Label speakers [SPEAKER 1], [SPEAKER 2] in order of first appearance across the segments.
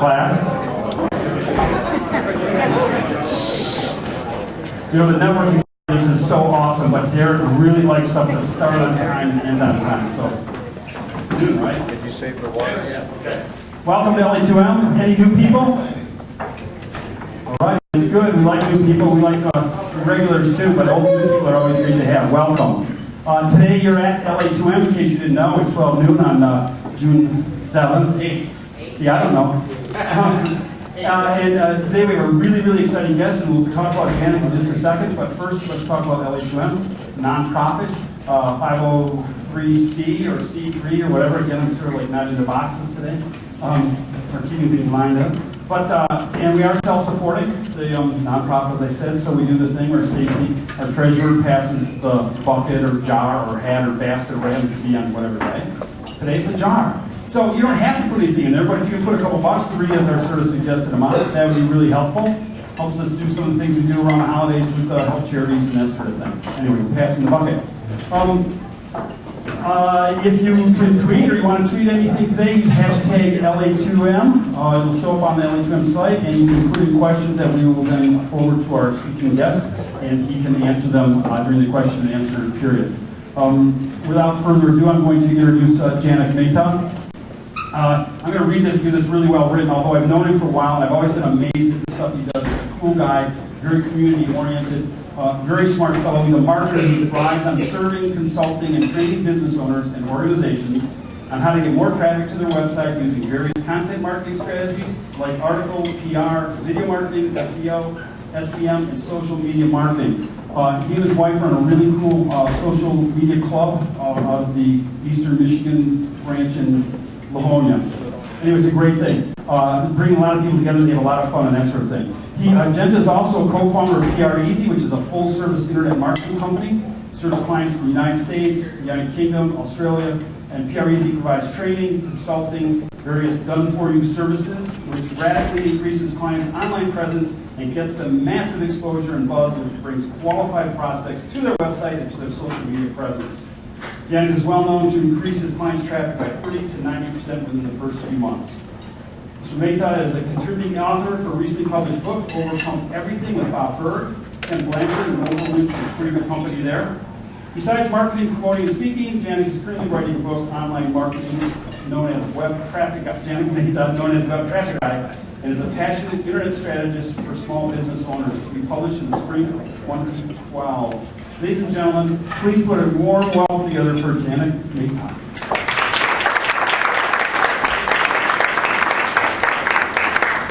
[SPEAKER 1] class. You know, the networking this is so awesome, but Derek really likes stuff to start on time and end on time. So it's new, right?
[SPEAKER 2] Did you save the water?
[SPEAKER 1] Yeah. Okay. Welcome to LA2M. Any new people? All right, it's good. We like new people. We like regulars too, but all new people are always great to have. Welcome. Today you're at LA2M. In case you didn't know, it's 12 noon on June 7th, 8th. See, I don't know. And today we have a really, really exciting guest, and we'll talk about Janak in just a second. But first, let's talk about LA2M. It's a nonprofit, 503C or C3 or whatever. Again, I'm sort of like not into boxes today. We're keeping things lined up. But and we are self-supporting, the nonprofit, as I said. So we do the thing where Stacy, our treasurer, passes the bucket or jar or hat or basket or whatever it should be on whatever day. Today's a jar. So you don't have to put anything in there, but if you can put a couple bucks, 3 is our sort of suggested amount. That would be really helpful. Helps us do some of the things we do around the holidays with help charities and that sort of thing. Anyway, we're passing the bucket. If you can tweet or you want to tweet anything today, use hashtag LA2M. It'll show up on the LA2M site, and you can put in questions that we will then forward to our speaking guest, and he can answer them during the question and answer period. Without further ado, I'm going to introduce Janak Mehta. I'm going to read this because it's really well written, although I've known him for a while and I've always been amazed at the stuff he does. He's a cool guy, very community-oriented, very smart fellow. He's a marketer who thrives on serving, consulting, and training business owners and organizations on how to get more traffic to their website using various content marketing strategies like article, PR, video marketing, SEO, SEM, and social media marketing. He and his wife are in a really cool social media club out of the Eastern Michigan branch in Livonia. Anyway, it's a great thing. Bringing a lot of people together, they have a lot of fun and that sort of thing. Jenta is also a co-founder of PR Easy, which is a full-service internet marketing company. Serves clients in the United States, the United Kingdom, Australia, and PR Easy provides training, consulting, various done-for-you services, which radically increases clients' online presence and gets them massive exposure and buzz, which brings qualified prospects to their website and to their social media presence. Janak is well known to increase his clients' traffic by 30 to 90% within the first few months. Mr. Mehta is a contributing author for a recently published book, Overcome Everything with Bob Berg, Ken Blanchard, and we'll link to a pretty good company there. Besides marketing, promoting, and speaking, Janak is currently writing a book on online marketing known as Web Traffic. Janak Mehta, known as Web Traffic Guy, and is a passionate internet strategist for small business owners to be published in the spring of 2012. Ladies and gentlemen, please put a warm welcome together for Janak Mehta.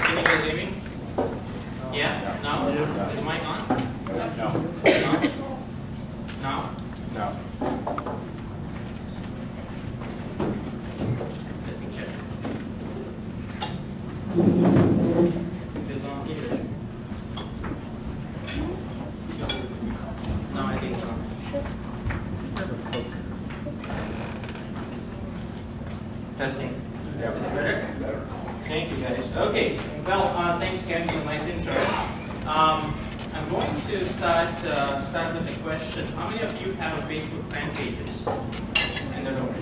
[SPEAKER 3] Can you guys hear me? Yeah? No? Is the mic on? No. No?
[SPEAKER 2] No.
[SPEAKER 3] Let me check. It's on here. No, I think so. Testing.
[SPEAKER 2] Yeah.
[SPEAKER 3] Is it better? Thank you, guys. Okay. Well, thanks, Ken, for the nice intro. I'm going to start with a question. How many of you have Facebook fan pages in the room?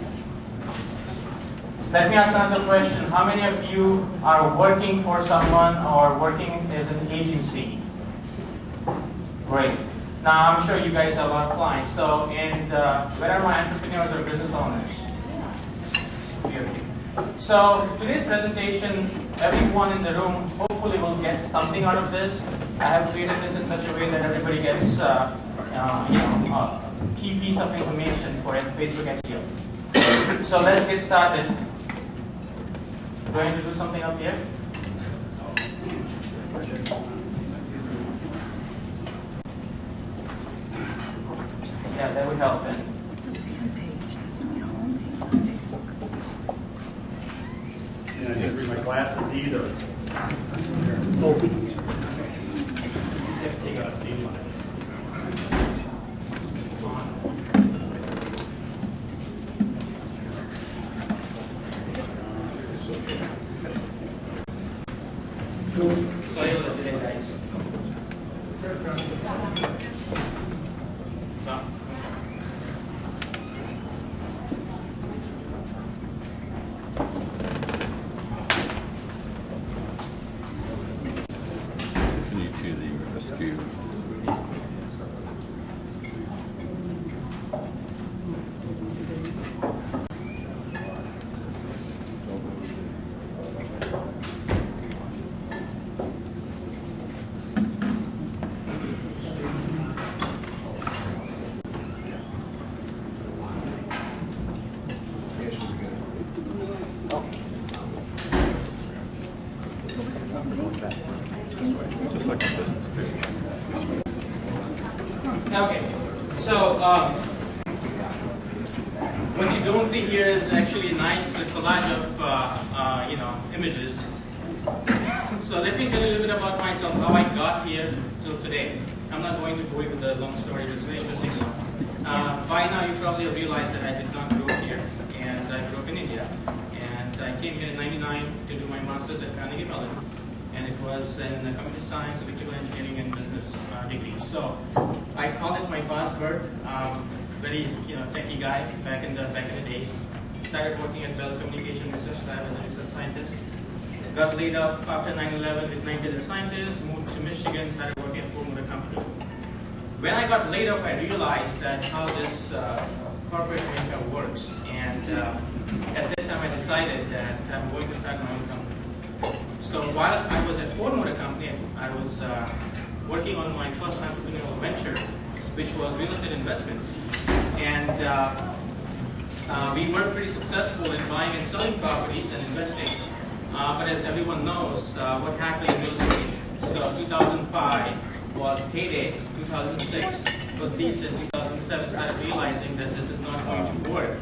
[SPEAKER 3] Let me ask another question. How many of you are working for someone or working as an agency? Great. Now, I'm sure you guys have a lot of clients. So, and where are my entrepreneurs or business owners? Here. So, today's presentation, everyone in the room hopefully will get something out of this. I have created this in such a way that everybody gets, a key piece of information for Facebook SEO. So, let's get started. Going to do something up here? Yeah, that would help then.
[SPEAKER 1] I didn't read my glasses either. You have to take out a stage line.
[SPEAKER 3] Sorry about the delay, guys.
[SPEAKER 2] It's just like a business page.
[SPEAKER 3] Okay, so what you don't see here is actually a nice collage of images. So let me tell you a little bit about myself, how I got here till today. I'm not going to go into the long story, but it's very interesting. By now you probably have realized that I did not grow up here, and I grew up in India. And I came here in '99 to do my master's at Carnegie Mellon, and it was in computer science, electrical engineering, and business degree. So I call it my buzzword. Very techie guy back in the days. Started working at Bell Communication Research Lab as a research scientist. Got laid off after 9/11 with 90 other scientists. Moved to Michigan. Started working at Ford Motor Company. When I got laid off, I realized that how this corporate America works, and at that time I decided that I'm going to start my own company. So while I was at Ford Motor Company, I was working on my first entrepreneurial venture, which was real estate investments. And we were pretty successful in buying and selling properties and investing. But as everyone knows, what happened in real estate. So 2005 was heyday, 2006 was decent, 2007 started realizing that this is not going to work.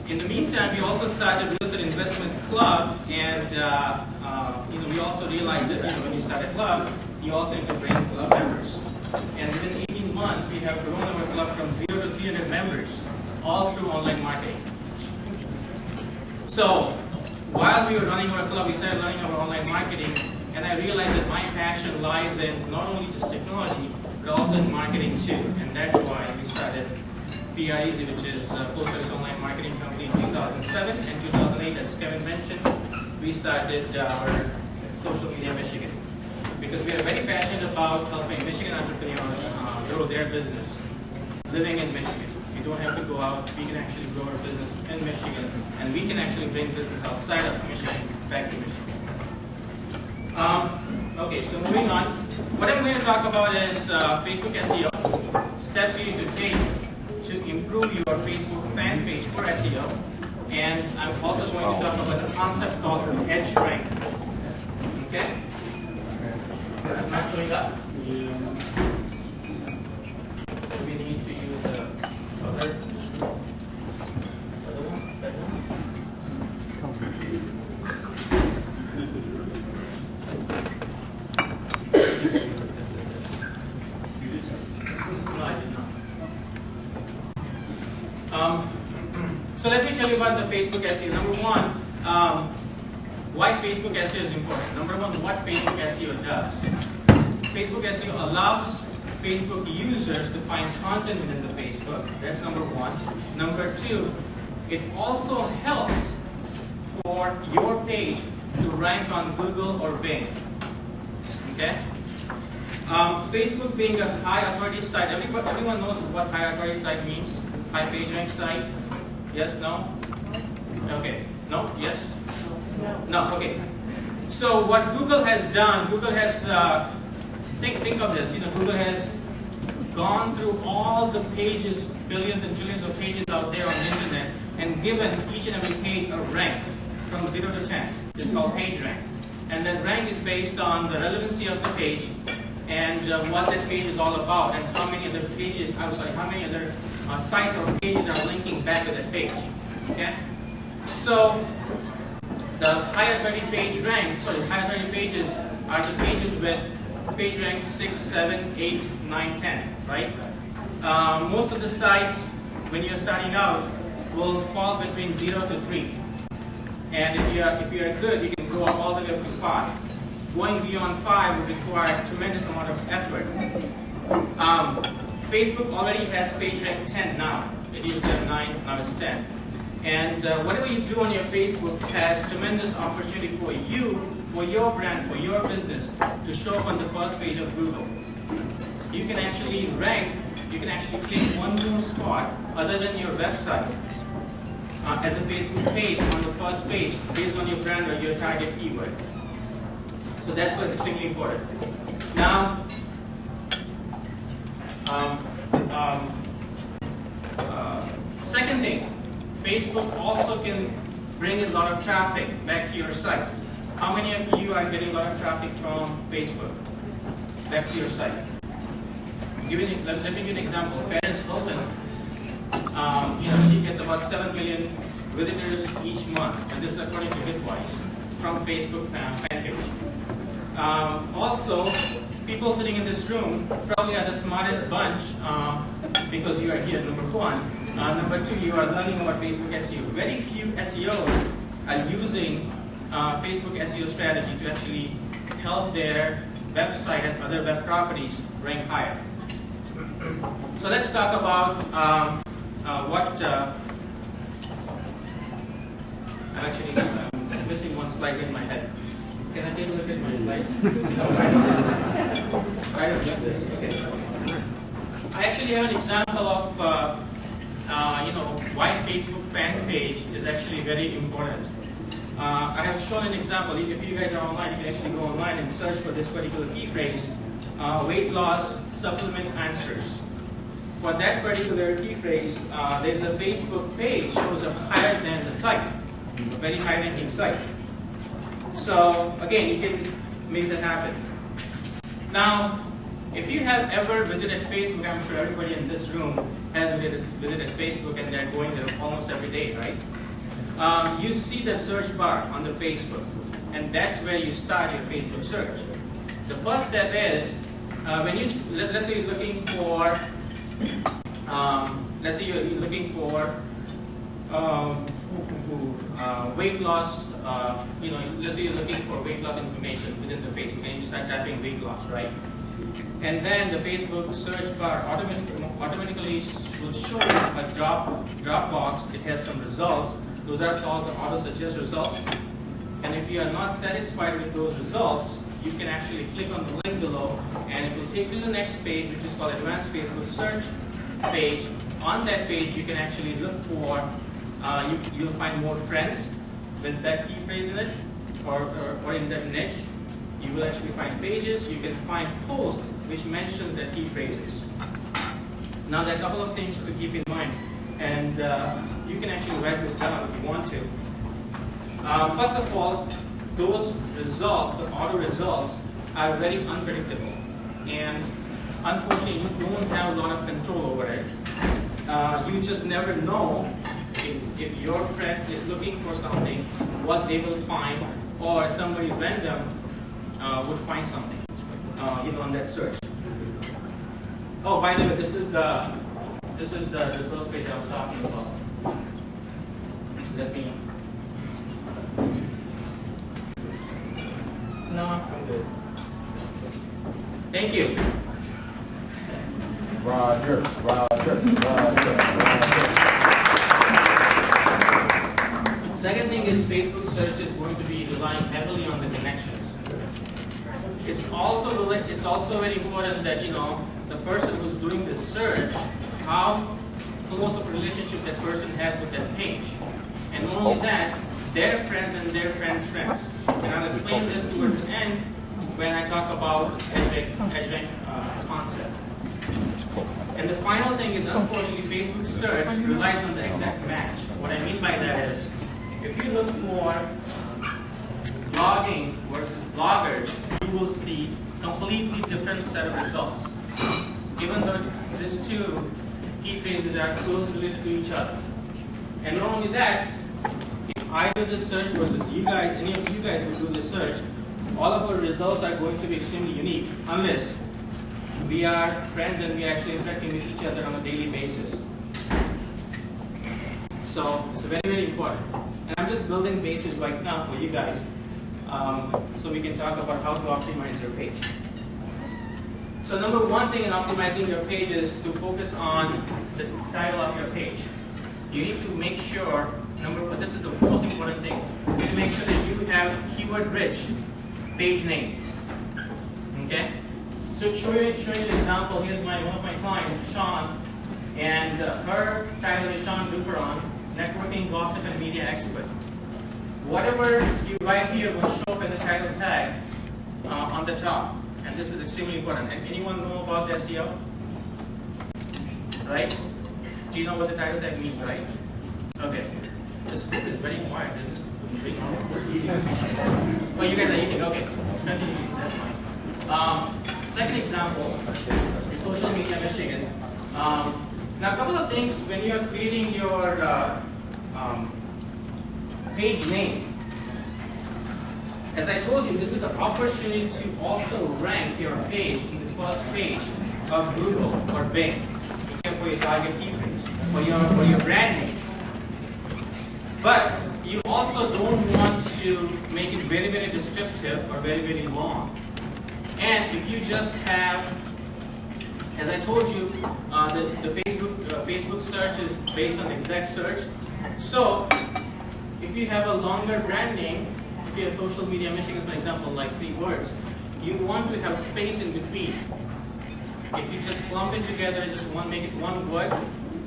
[SPEAKER 3] In the meantime, we also started real estate investment clubs, and we also realized that when you start a club, you also need to bring club members. And within 18 months, we have grown our club from 0 to 300 members, all through online marketing. So while we were running our club, we started learning our online marketing, and I realized that my passion lies in not only just technology, but also in marketing too. And that's why we started PREZ, which is Full-Service Online Marketing Company, in 2007 and 2008. As Kevin mentioned, we started our Social Media Michigan, because we are very passionate about helping Michigan entrepreneurs grow their business living in Michigan. We don't have to go out. We can actually grow our business in Michigan, and we can actually bring business outside of Michigan back to Michigan. Okay, so moving on. What I'm going to talk about is Facebook SEO, steps you need to take to improve your Facebook fan page for SEO, and I'm also going to talk about a concept called edge rank. Okay? I'm not showing up. We need to use the other one. No, I did not. So let me tell you about the Facebook SEO. Number one, why Facebook SEO is important. Number one, what Facebook SEO does. Facebook SEO allows Facebook users to find content within the Facebook. That's number one. Number two, it also helps for your page to rank on Google or Bing. Okay? Facebook being a high authority site, everyone knows what high authority site means. High page rank site. Yes, no? Okay. No? Yes? No, okay. So what Google has done, Google has, think of this, Google has gone through all the pages, billions and trillions of pages out there on the internet, and given each and every page a rank from 0 to 10. It's called page rank. And that rank is based on the relevancy of the page and what that page is all about, and how many other pages, how many other sites or pages are linking back to that page. Okay? So the higher authority page rank, higher authority pages are the pages with page rank 6, 7, 8, 9, 10, right? Most of the sites, when you're starting out, will fall between 0 to 3. And if you are good, you can go up all the way up to 5. Going beyond 5 would require a tremendous amount of effort. Facebook already has page rank 10 now. It used to have 9, now it's 10. And whatever you do on your Facebook has tremendous opportunity for you, for your brand, for your business to show up on the first page of Google. You can actually rank, you can actually claim one more spot other than your website as a Facebook page on the first page based on your brand or your target keyword. So that's what's extremely important. Now, second thing, Facebook also can bring a lot of traffic back to your site. how many of you are getting a lot of traffic from Facebook back to your site? Let me give you an example. Paris Hilton, she gets about 7 million visitors each month, and this is according to Bitwise from Facebook fan page. Also, people sitting in this room probably are the smartest bunch because you are here, number one. Number two, you are learning about Facebook SEO. Very few SEOs are using Facebook SEO strategy to actually help their website and other web properties rank higher. So let's talk about I'm actually missing one slide in my head. Can I take a look at my slide? Right like this. Okay. I actually have an example of why Facebook fan page is actually very important. I have shown an example. If you guys are online, you can actually go online and search for this particular key phrase, weight loss supplement answers. For that particular key phrase, there's a Facebook page shows up higher than the site, a very high ranking site. So again, you can make that happen. Now, if you have ever visited Facebook, I'm sure everybody in this room has visited Facebook, and they're going there almost every day, right? You see the search bar on the Facebook, and that's where you start your Facebook search. The first step is let's say you're looking for weight loss. Let's say you're looking for weight loss information within the Facebook, and you start typing weight loss, right? And then the Facebook search bar automatically will show you a drop box. It has some results. Those are called the auto suggest results. And if you are not satisfied with those results, you can actually click on the link below, and it will take you to the next page, which is called Advanced Facebook Search page. On that page, you can actually look for, you'll find more friends with that key phrase in it, or in that niche. You will actually find pages. You can find posts which mention the key phrases. Now, there are a couple of things to keep in mind, and you can actually write this down if you want to. First of all, those results, the auto results, are very unpredictable, and unfortunately, you don't have a lot of control over it. You just never know if your friend is looking for something, what they will find, or somebody random would find something, on that search. Oh, by the way, this is the results page I was talking about. Let me. No, I'm good. Thank you.
[SPEAKER 4] Roger.
[SPEAKER 3] Second thing is Facebook search is going to be relying heavily on the connections. It's also very important that the person who's doing the search, how close of a relationship that person has with that page, and not only that, their friends and their friends' friends. And I'll explain this towards the end when I talk about edge concept. And the final thing is, unfortunately, Facebook search relies on the exact match. What I mean by that is, if you look for blogging versus bloggers, you will see completely different set of results. Even though these two key phrases are closely related to each other. And not only that, if I do this search versus you guys, any of you guys will do this search, all of our results are going to be extremely unique, unless we are friends and we are actually interacting with each other on a daily basis. So it's very, very important. And I'm just building bases right now for you guys, so we can talk about how to optimize your page. So number one thing in optimizing your page is to focus on the title of your page. You need to make sure, this is the most important thing, you need to make sure that you have keyword-rich page name. Okay? So showing an example, here's one of my clients, Sean, and her title is Sean Duperon, Networking, Gossip, and Media Expert. Whatever you write here will show up in the title tag on the top, and this is extremely important. And anyone know about the SEO? Right? Do you know what the title tag means, right? Okay. This book is very quiet. This is very normal. Oh, you guys are eating, okay. Continue eating, that's fine. Second example is social media Michigan. Now, a couple of things when you are creating your page name. As I told you, this is an opportunity to also rank your page in the first page of Google or Bing for your target keywords, for your brand name. But you also don't want to make it very, very descriptive or very, very long. And if you just have, as I told you, the Facebook search is based on exact search. So if you have a longer brand name, if you have social media Michigan, for example, like 3 words, you want to have space in between. If you just clump it together and just make it one word,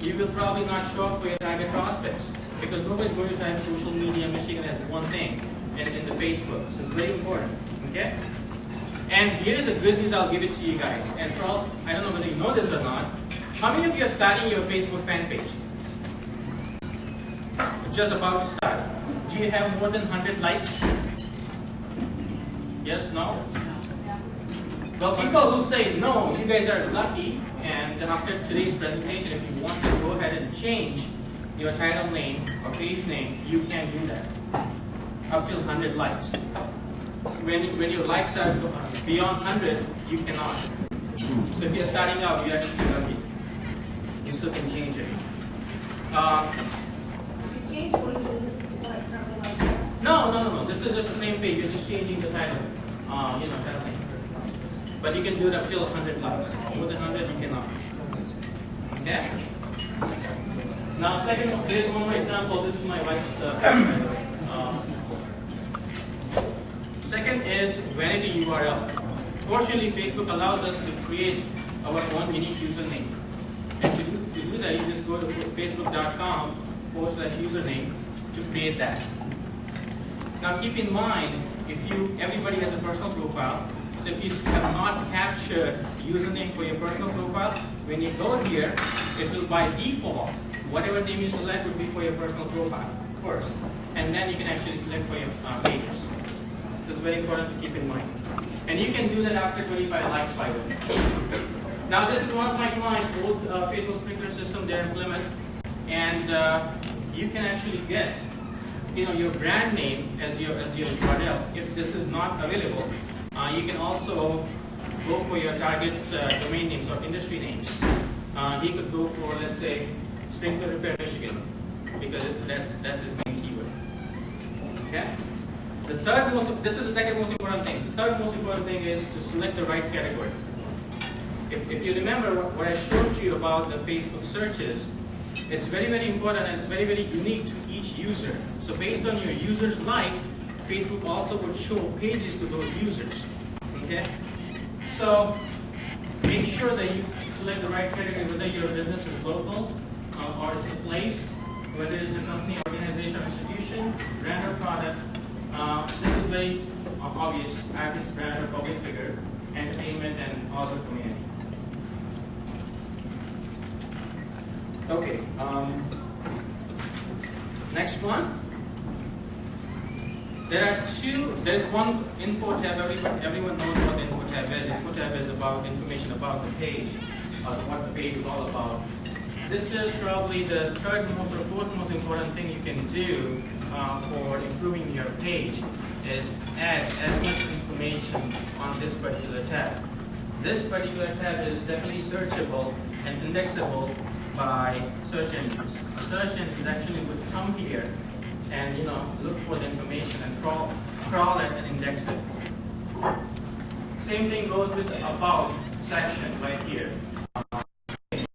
[SPEAKER 3] you will probably not show up for your target prospects because nobody's going to type social media Michigan as one thing in the Facebook. So it's very important. Okay? And here is the good news, I'll give it to you guys. And for all, I don't know whether you know this or not, how many of you are starting your Facebook fan page? Just about to start. Do you have more than 100 likes? Yes, no? Well, people who say no, you guys are lucky, and after today's presentation, if you want to go ahead and change your title name or page name, you can do that. Up till 100 likes. When your likes are beyond 100, you cannot. So if you're starting out, you're actually lucky. You still can change it. No. This is just the same page. You're just changing the title. Title name. But you can do it up till 100 likes. More than 100, you cannot. Okay? Now, second, here's one more example. This is my wife's. Second is vanity URL. Fortunately, Facebook allows us to create our own unique username. And to do that, you just go to facebook.com/username to create that. Now, keep in mind, everybody has a personal profile. So if you have not captured username for your personal profile, when you go here, it will by default, whatever name you select will be for your personal profile first. And then you can actually select for your pages. This is very important to keep in mind. And you can do that after 25 likes, by the way. Now this is one of my clients, old Facebook sprinkler system there in Plymouth. And you can actually get your brand name as your URL. If this is not available, you can also go for your target domain names or industry names. He could go for, let's say, Sprinkler Repair Michigan, because that's his main keyword. Okay? This is the second most important thing. The third most important thing is to select the right category. If you remember what I showed you about the Facebook searches, it's very, very important and it's very, very unique to each user. So based on your users' like, Facebook also would show pages to those users. Okay? So make sure that you select the right category, whether your business is local or it's a place, whether it's a company, organization, or institution, brand or product. This is very obvious: artist, brand, or public figure, entertainment, and also community. Okay. Next one. There's one info tab. Everyone knows what the info tab is. Info tab is about information about the page, what the page is all about. This is probably the third most or fourth most important thing you can do for improving your page is add as much information on this particular tab. This particular tab is definitely searchable and indexable by search engines. Search engines actually would come here and look for the information and crawl it and index it. Same thing goes with the about section right here.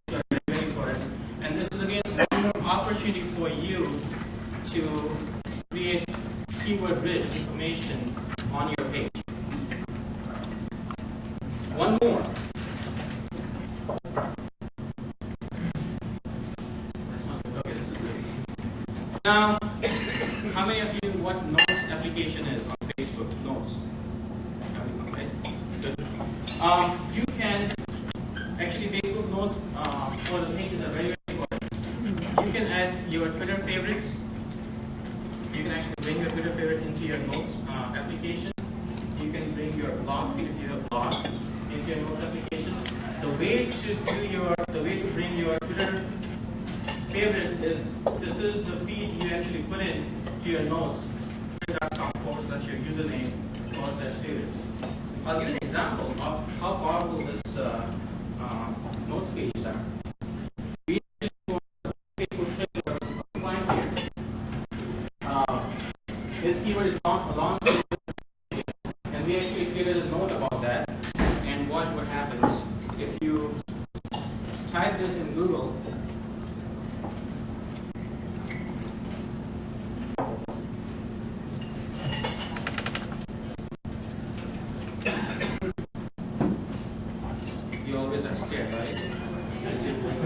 [SPEAKER 3] Very important. And this is again one more opportunity for you to create keyword-rich information on your page. One more. Now, how many of you what Notes application is on Facebook? Notes. Right? Good. You can actually Facebook Notes for the pages are very, very important. You can add your Twitter favorites. You can actually bring your Twitter favorite into into your notes application. You can bring your blog feed if you have blog into your notes application. The way to bring your Twitter favorite is, this is the feed you actually put in to your notes, twitter.com/your username /favorites. I'll give you an example of how powerful this notes pages are. We client here. His keyword is long, and we actually created a note about that. And watch what happens if you type this in Google. You always are scared, right? As you're doing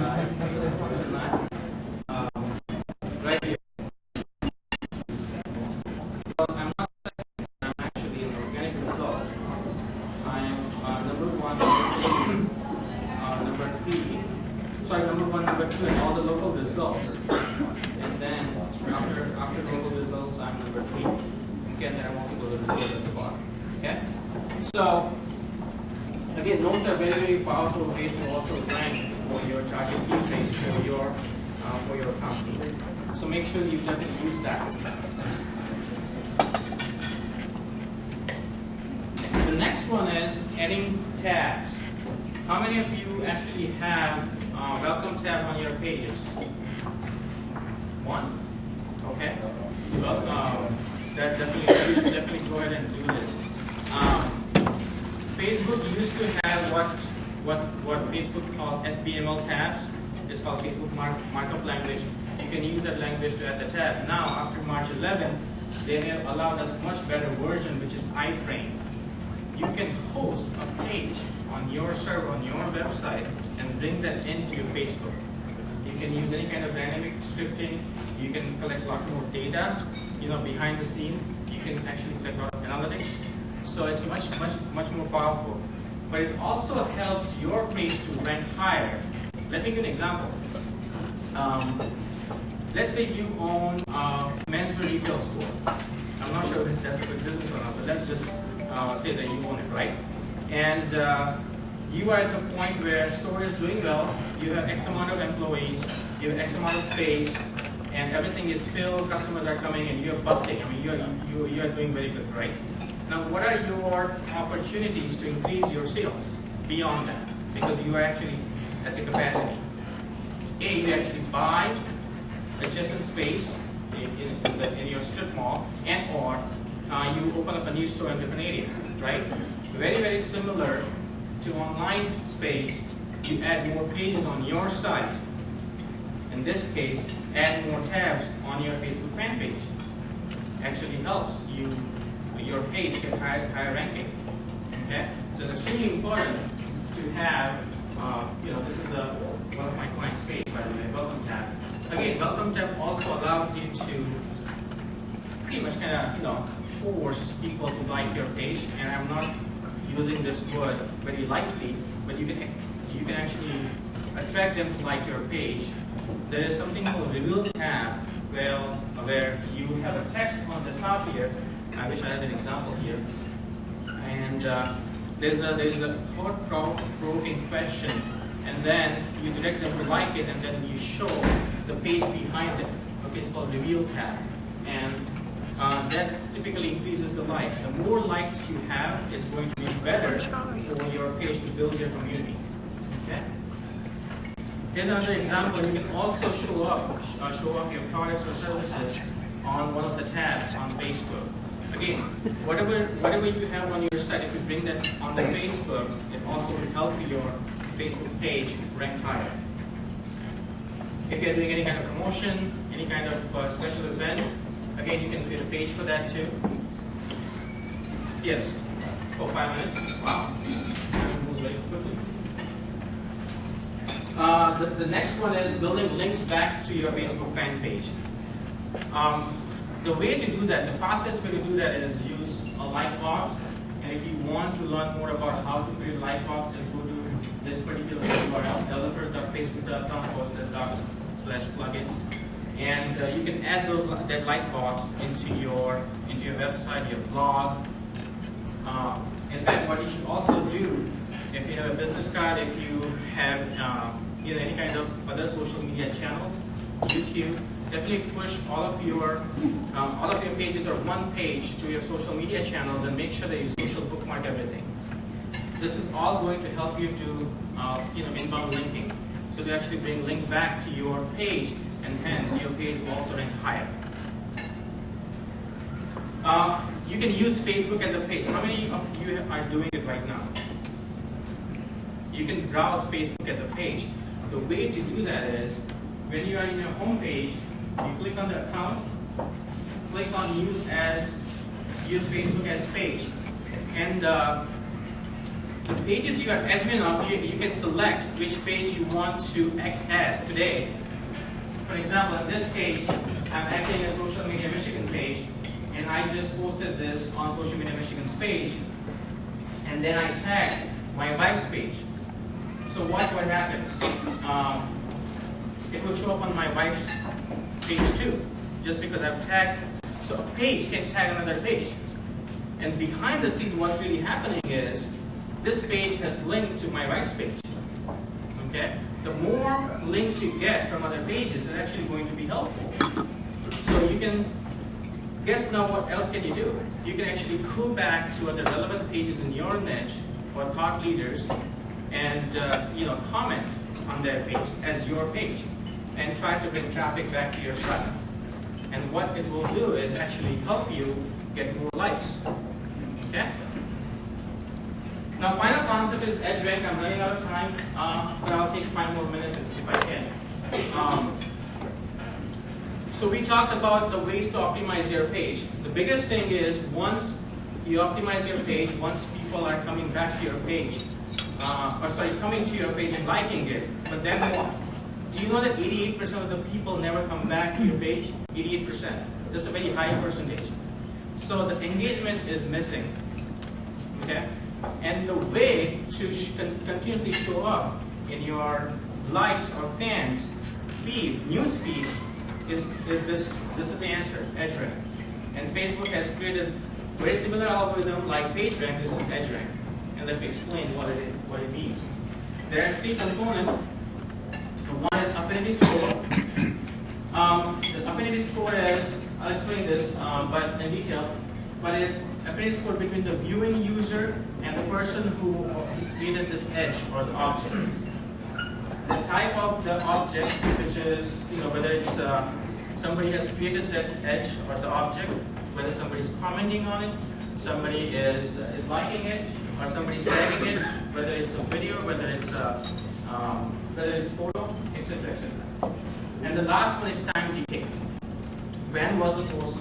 [SPEAKER 3] right here. Well, I'm not second, I'm actually an organic result. I am number one, number three. Sorry, number one, number two, and all the local results. And then after local results, I'm number three. Okay, and then I want to go to the results at the bottom. Okay? So again, notes are very, very powerful ways to also rank for your target key phrase for your company. So make sure you definitely use that. The next one is adding tabs. How many of you actually have welcome tab on your pages? One? Okay. Well, that definitely, you should definitely go ahead and do this. Facebook used to have what Facebook called FBML tabs. It's called Facebook Markup Language. You can use that language to add the tab. Now, after March 11, they have allowed us a much better version, which is iframe. You can host a page on your server, on your website, and bring that into your Facebook. You can use any kind of dynamic scripting. You can collect a lot more data, behind the scene. You can actually collect a lot of analytics. So it's much more powerful. But it also helps your page to rank higher. Let me give you an example. Let's say you own a menswear retail store. I'm not sure if that's a good business or not, but let's just say that you own it, right? And you are at the point where store is doing well, you have X amount of employees, you have X amount of space, and everything is filled, customers are coming, and you're busting. I mean, you are doing very good, right? Now, what are your opportunities to increase your sales beyond that? Because you are actually at the capacity. A, you actually buy adjacent space in your strip mall, and or you open up a new store in a different area, right? Very, very similar to online space. You add more pages on your site. In this case, add more tabs on your Facebook fan page. Actually helps your page get higher ranking. Okay, so it's extremely important to have. This is one of my clients' page, by the way, welcome tab. Again, welcome tab also allows you to pretty much kind of force people to like your page. And I'm not using this word very lightly, but you can actually attract them to like your page. There is something called reveal tab, where you have a text on the top here. I wish I had an example here. And there's a thought-provoking question, and then you direct them to like it, and then you show the page behind it. Okay, it's called reveal tab, and that typically increases the likes. The more likes you have, it's going to be better for your page to build your community. Okay. Here's another example. You can also show off your products or services on one of the tabs on Facebook. Again, whatever you have on your site, if you bring that on the Facebook, it also will help your Facebook page rank higher. If you're doing any kind of promotion, any kind of special event, again, you can create a page for that too. Yes, for 5 minutes. Wow, it moves very quickly. The next one is building links back to your Facebook fan page. The way to do that, the fastest way to do that is use a like box. And if you want to learn more about how to create a like box, just go to this particular URL, developers.facebook.com/plugins. And you can add that light box into your website, your blog. In fact, what you should also do, if you have a business card, if you have any kind of other social media channels, YouTube, definitely push all of your pages or one page to your social media channels and make sure that you social bookmark everything. This is all going to help you to inbound linking, so they actually bring link back to your page, and hence your page will also rank higher. You can use Facebook as a page. How many of you are doing it right now? You can browse Facebook as a page. The way to do that is, when you are in your home page, you click on the account, click on use Facebook as page, and the pages you are admin of, you can select which page you want to act as today. For example, in this case, I'm acting as Social Media Michigan page, and I just posted this on Social Media Michigan's page, and then I tagged my wife's page. So watch what happens. It will show up on my wife's page too, just because I've tagged. So a page can tag another page. And behind the scenes, what's really happening is, this page has linked to my wife's page. Okay? The more links you get from other pages is actually going to be helpful. So you can guess now what else can you do? You can actually go back to other relevant pages in your niche or thought leaders and comment on their page as your page and try to bring traffic back to your site. And what it will do is actually help you get more likes. Okay? Now, final concept is edge rank. I'm running out of time, but I'll take 5 more minutes if I can. So we talked about the ways to optimize your page. The biggest thing is, once you optimize your page, once people are coming back to your page, coming to your page and liking it, but then what? Do you know that 88% of the people never come back to your page? 88%. That's a very high percentage. So the engagement is missing. Okay? And the way to continuously show up in your likes or fans feed, news feed, is this is the answer, edge rank. And Facebook has created very similar algorithm like PageRank. This is edge rank. And let me explain what it means. There are 3 components. One is affinity score. The affinity score is, I'll explain this but in detail, but it's affinity score between the viewing user and the person who has created this edge or the object. The type of the object, which is, whether it's somebody has created that edge or the object, whether somebody is commenting on it, somebody is liking it, or somebody is tagging it, whether it's a video, whether it's photo, etc., etc. And the last one is time decay. When was the post?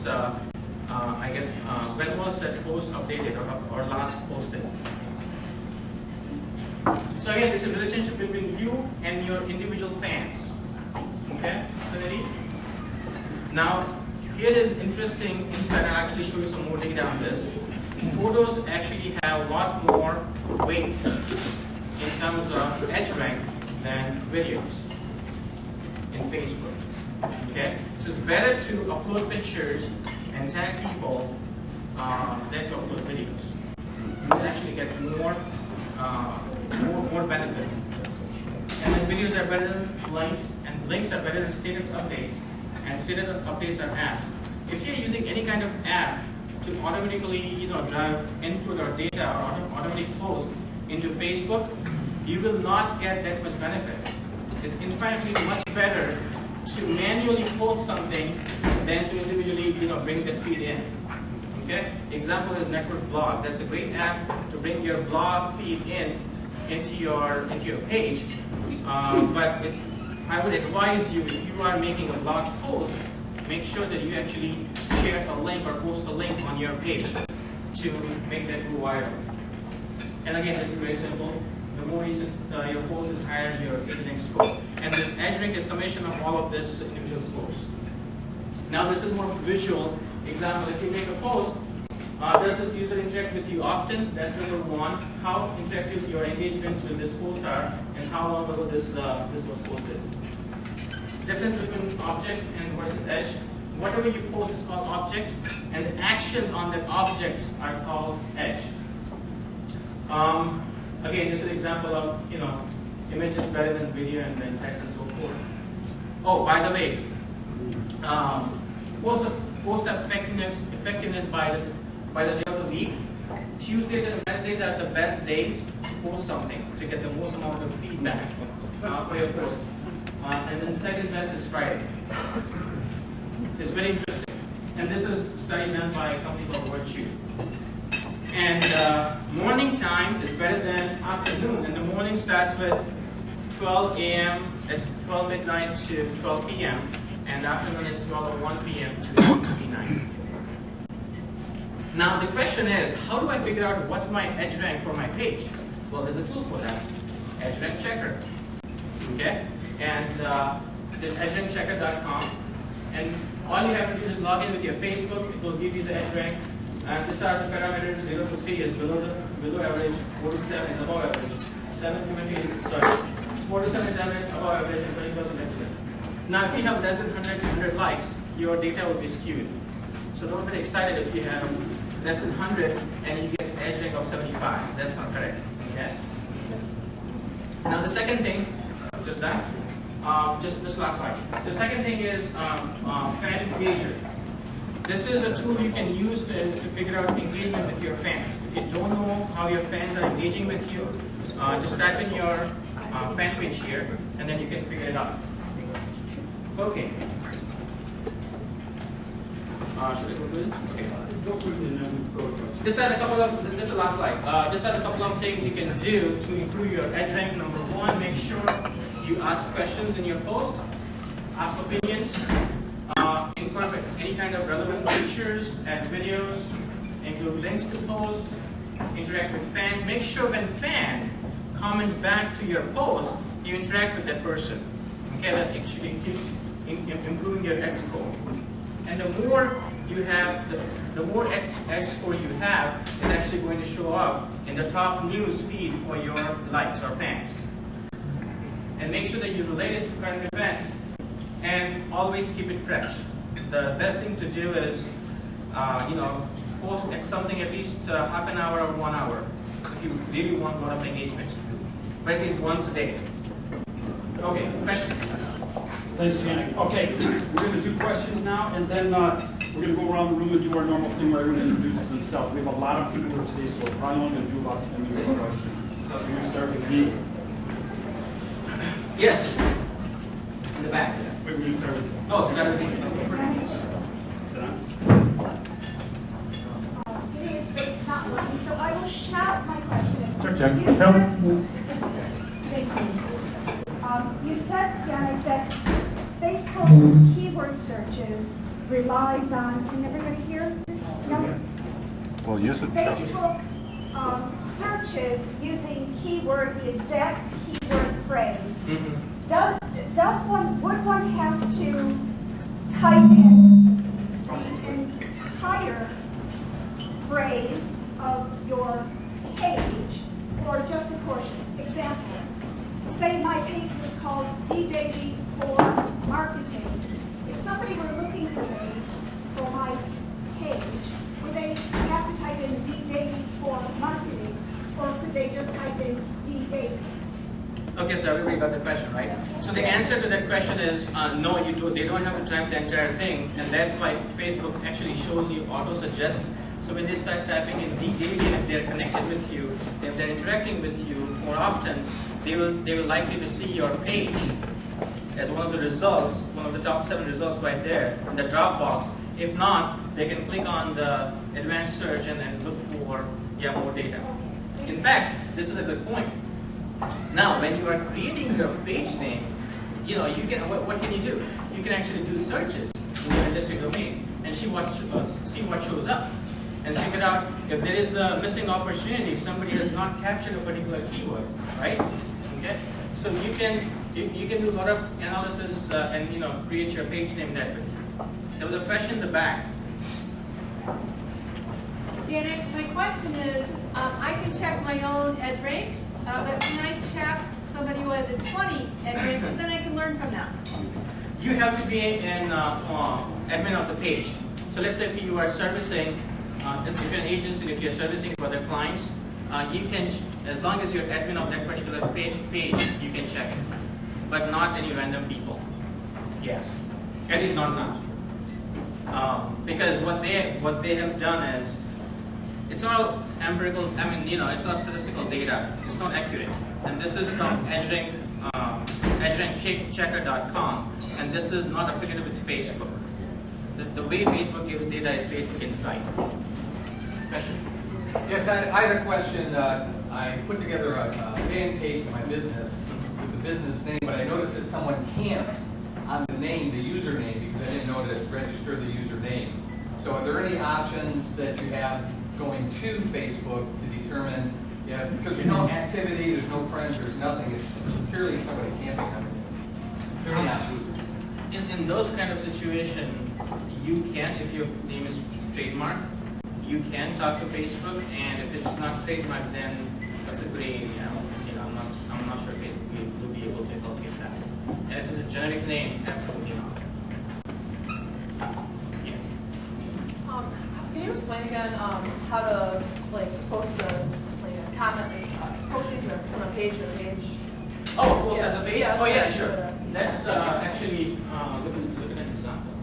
[SPEAKER 3] When was that post updated or last posted? So again, it's a relationship between you and your individual fans. Okay, ready? Now, here is interesting insight. I'll actually show you some more data on this. Photos actually have a lot more weight in terms of edge rank than videos in Facebook. Okay, so it's better to upload pictures and tag people than to upload videos. You will actually get more benefit. And then videos are better than links, and links are better than status updates, and status updates are apps. If you're using any kind of app to automatically drive input or data or automatically post into Facebook, you will not get that much benefit. It's infinitely much better to manually post something than to individually bring that feed in. Okay? Example is Network Blog. That's a great app to bring your blog feed into your page. But I would advise you, if you are making a blog post, make sure that you actually share a link or post a link on your page to make that go viral. And again, this is very simple. The more recent your post is, higher your page rank score. And this edge rank is summation of all of this individual scores. Now this is more visual example. If you make a post, does this user interact with you often? That's number 1. How interactive your engagements with this post are, and how long ago this was posted. difference between object and versus edge. Whatever you post is called object, and the actions on that object are called edge. Again, this is an example of, image is better than video and then text and so forth. Oh, by the way, post effectiveness by the day of the week. Tuesdays and Wednesdays are the best days to post something to get the most amount of feedback for your post. And then second best is Friday. It's very interesting. And this is a study done by a company called Virtue. And morning time is better than afternoon. And the morning starts with 12 a.m. at 12 midnight to 12 p.m. And afternoon is 12 or 1 p.m. to 1 p.m. Now the question is, how do I figure out what's my edge rank for my page? Well, there's a tool for that, edge rank checker. Okay, and this edgeRankChecker.com, and all you have to do is log in with your Facebook. It will give you the edge rank. And these are the parameters. 0 to 3 is below average, 4 to 7 is above average, 7 to 28, sorry, 4 to 7 is average, above average, and 20% excellent. Now, if you have less than 100 likes, your data will be skewed. So don't get excited if you have less than 100 and you get an edge rank of 75. That's not correct. Okay? Now the second thing, just that, just this last slide. The second thing is fan engager. This is a tool you can use to figure out engagement with your fans. If you don't know how your fans are engaging with you, just type in your fan page here, and then you can figure it out. Okay. Should I go through this? Okay.
[SPEAKER 1] Go quickly and then we'll go.
[SPEAKER 3] This is the last slide. This are a couple of things you can do to improve your edge rank. Number one, make sure you ask questions in your post, ask opinions, incorporate any kind of relevant pictures and videos, include links to posts, interact with fans. Make sure when fan comments back to your post, you interact with that person. Okay, that actually keeps improving your edge score. And the more you have, the more edge score you have, is actually going to show up in the top news feed for your likes or fans. And make sure that you relate it to current events, and always keep it fresh. The best thing to do is, post something at least half an hour or 1 hour if you really want a lot of engagement, but at least once a day. Okay, questions?
[SPEAKER 1] Thanks, Janak. Okay, we're going to do questions now, and then we're going to go around the room and do our normal thing where everyone introduces themselves. We have a lot of people here today, so we're probably only going to do about 10 minutes of questions. So we're going to start with me.
[SPEAKER 3] Yes. In the back.
[SPEAKER 1] We're going to start with you.
[SPEAKER 3] Oh, so that would be.
[SPEAKER 4] It's not working, so I will shout my question.
[SPEAKER 1] Sure, Jack.
[SPEAKER 4] You said, Janak, that Facebook keyword searches relies on, can everybody hear this? No?
[SPEAKER 2] Well, use it.
[SPEAKER 4] Facebook searches using the exact keyword phrase. Would one have to type in the entire phrase of your page, or just a portion? Example, say my page was called D-Daily for Marketing. If somebody were looking for me for my page, would they have to type in D-Daily for Marketing, or could they just type in D-Daily?
[SPEAKER 3] Okay, so everybody got the question, right? So the answer to that question is no, you do. They don't have to type the entire thing, and that's why Facebook actually shows you auto-suggest. So when they start typing in D-Daily, and if they're connected with you, if they're interacting with you more often, they will likely to see your page as one of the results, one of the top 7 results right there in the drop box. If not, they can click on the advanced search and then look for more data. In fact, this is a good point. Now, when you are creating your page name, you can what can you do? You can actually do searches in your industry domain and see what shows up, and figure out if there is a missing opportunity, if somebody has not captured a particular keyword, right? Okay, so you can do a lot of analysis and create your page name that way. There was a question in the back.
[SPEAKER 5] Janak, my question is, I can check my own edge rank, but can I check somebody who has a 20 edge rank, because then I can learn from them?
[SPEAKER 3] you have to be an admin of the page. So let's say if you are servicing, if you're an agency, if you're servicing for their clients, you can, as long as you're admin of that particular page, you can check it, but not any random people. Yes, at least not now. Because what they have done is, it's all empirical. I mean, it's all statistical data. It's not accurate. And this is from edgerankchecker.com, and this is not affiliated with Facebook. The way Facebook gives data is Facebook Insight. Question?
[SPEAKER 6] Yes, I had a question. I put together a fan page for my business with the business name, but I noticed that someone camped on the name, the username, because I didn't know to register the username. So are there any options that you have going to Facebook to determine, because there's no activity, there's no friends, there's nothing, it's purely somebody camping on it. There are any options?
[SPEAKER 3] In those kind of situation, you can, if your name is trademark, you can talk to Facebook, and if it's not trademark, then that's a gray area. I'm not sure if it will be able to help you with that. And if it's a generic name, absolutely not. Yeah.
[SPEAKER 7] Can you explain again how to post a comment, posting to a page or a page?
[SPEAKER 3] Oh, post as a page?
[SPEAKER 7] Yeah,
[SPEAKER 3] oh yeah, sure.
[SPEAKER 7] sure.
[SPEAKER 3] Let's actually look at an example.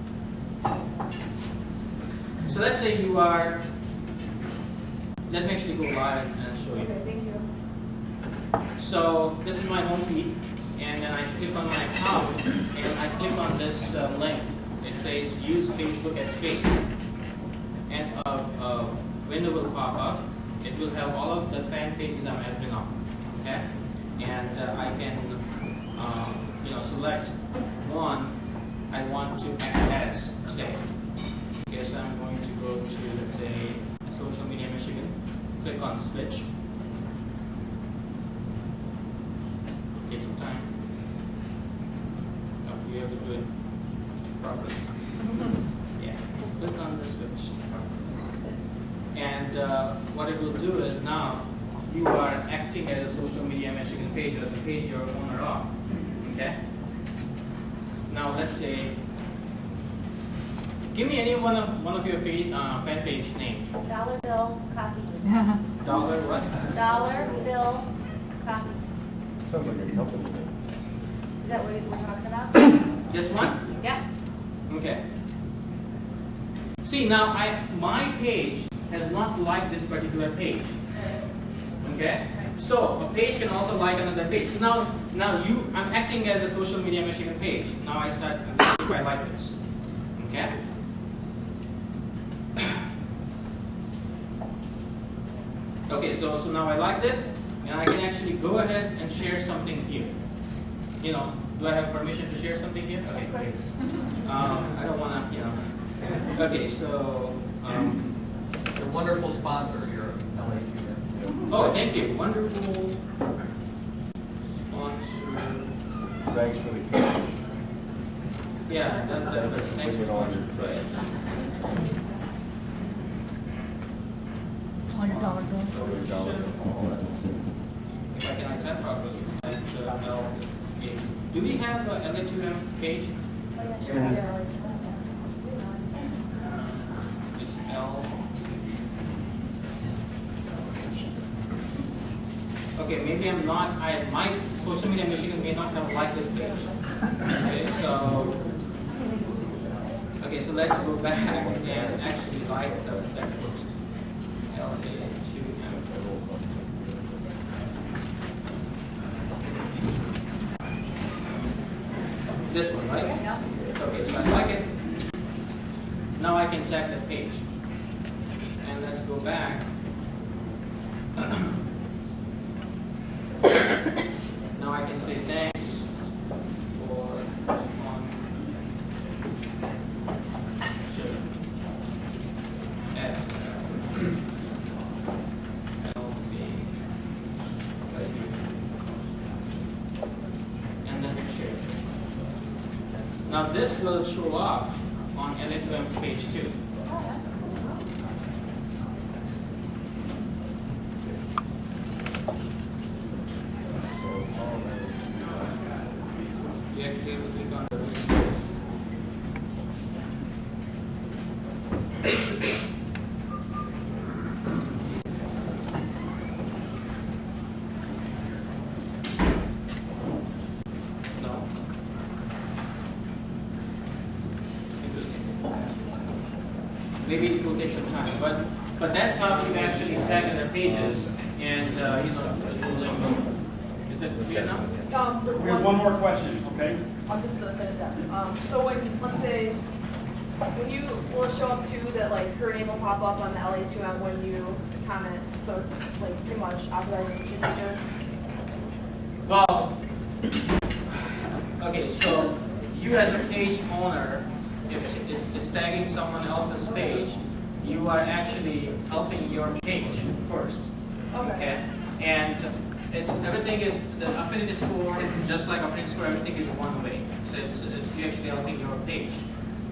[SPEAKER 3] So let's say you are. Let me actually go live and show you.
[SPEAKER 7] Okay, thank you.
[SPEAKER 3] So this is my home feed, and then I click on my account, and I click on this link. It says use Facebook as page, and a window will pop up. It will have all of the fan pages I'm admin on. Okay, and I can select one I want to act as today. Okay, so I'm going to go to, let's say, Social Media Michigan. Click on switch. Take some time. Oh, you have to do it properly. Yeah. Click on the switch. And what it will do is now you are acting as a Social Media Michigan page, or the page you're owner of. Okay. Now let's say, give me any one of your fan page name.
[SPEAKER 5] Dollar bill copy.
[SPEAKER 3] Dollar what?
[SPEAKER 5] Dollar bill copy.
[SPEAKER 2] Sounds like a company name.
[SPEAKER 5] Is that what we're talking about?
[SPEAKER 3] Just one?
[SPEAKER 5] Yeah.
[SPEAKER 3] Okay. See, now my page has not liked this particular page. Okay? So a page can also like another page. So now I'm acting as a Social Media Michigan page. Now I start, if I like this. Okay? Okay, so now I liked it, and I can actually go ahead and share something here. Do I have permission to share something here? Okay, great. I don't want to, Okay, so.
[SPEAKER 6] A wonderful sponsor here at LA2M.
[SPEAKER 3] Oh, thank you. Wonderful sponsor.
[SPEAKER 2] Thanks for the cash.
[SPEAKER 3] Yeah, thanks for sponsoring. Right. If I can type properly. And, do we have a LA2M page?
[SPEAKER 7] Yeah.
[SPEAKER 3] It's L. Okay, maybe I'm not. My Social Media Michigan may not have liked this page. Okay, so let's go back and actually like that post. LA2M. This one, right? Okay, so I like it. Now I can check the page. And let's go back. Now I can say thanks for this one. And then share. Now this will show up on LA2M page 2. You actually have to click on the take some time. But that's how you actually tag in their pages, and is that clear now?
[SPEAKER 1] We have one more question, okay?
[SPEAKER 7] I'm just gonna finish that. So when, let's say, when you will show up too, that like her name will pop up on the LA2M when you comment. So it's like pretty much authorizing procedure.
[SPEAKER 3] Well, okay, so you as a page owner, if it's just tagging someone else's page, you are actually helping your page first. Okay? And everything is, the affinity score, just like affinity score, everything is one way. So it's you actually helping your page.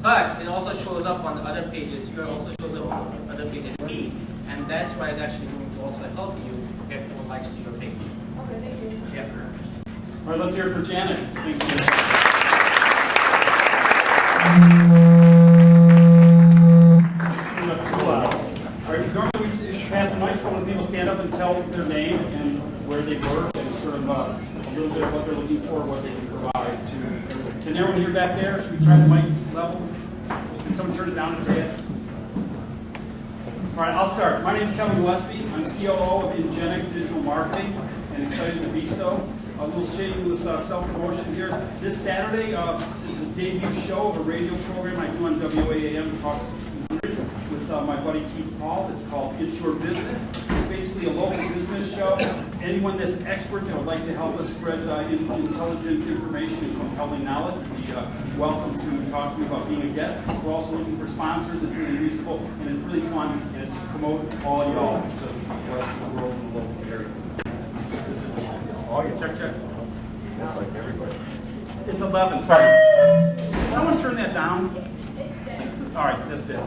[SPEAKER 3] But it also shows up on the other pages. You also shows up on other pages feed, and that's why it's actually going to also help you get more likes to your page.
[SPEAKER 7] Okay, thank you.
[SPEAKER 3] Yeah.
[SPEAKER 1] All right, let's hear it for Janet. Thank you. All right, normally we pass the mic so when people stand up and tell their name and where they work and sort of a little bit of what they're looking for, what they can provide to. Can everyone hear back there? Should we try the mic level? Can someone turn it down a tad? All right, I'll start. My name is Kevin Gillespie. I'm COO of Janak Digital Marketing and excited to be so. A little shameless self-promotion here. This Saturday is a debut show of a radio program I do on WAAM Talk 1600 with my buddy Keith Paul. It's called It's Your Business. It's basically a local business show. Anyone that's an expert that would like to help us spread intelligent information and compelling knowledge would be welcome to talk to me about being a guest. We're also looking for sponsors. It's really reasonable and it's really fun, and it's to promote all y'all to the rest of the world in the local area. This is check.
[SPEAKER 2] That's like everybody.
[SPEAKER 1] It's 11, sorry. Can someone turn that down? All right, that's it.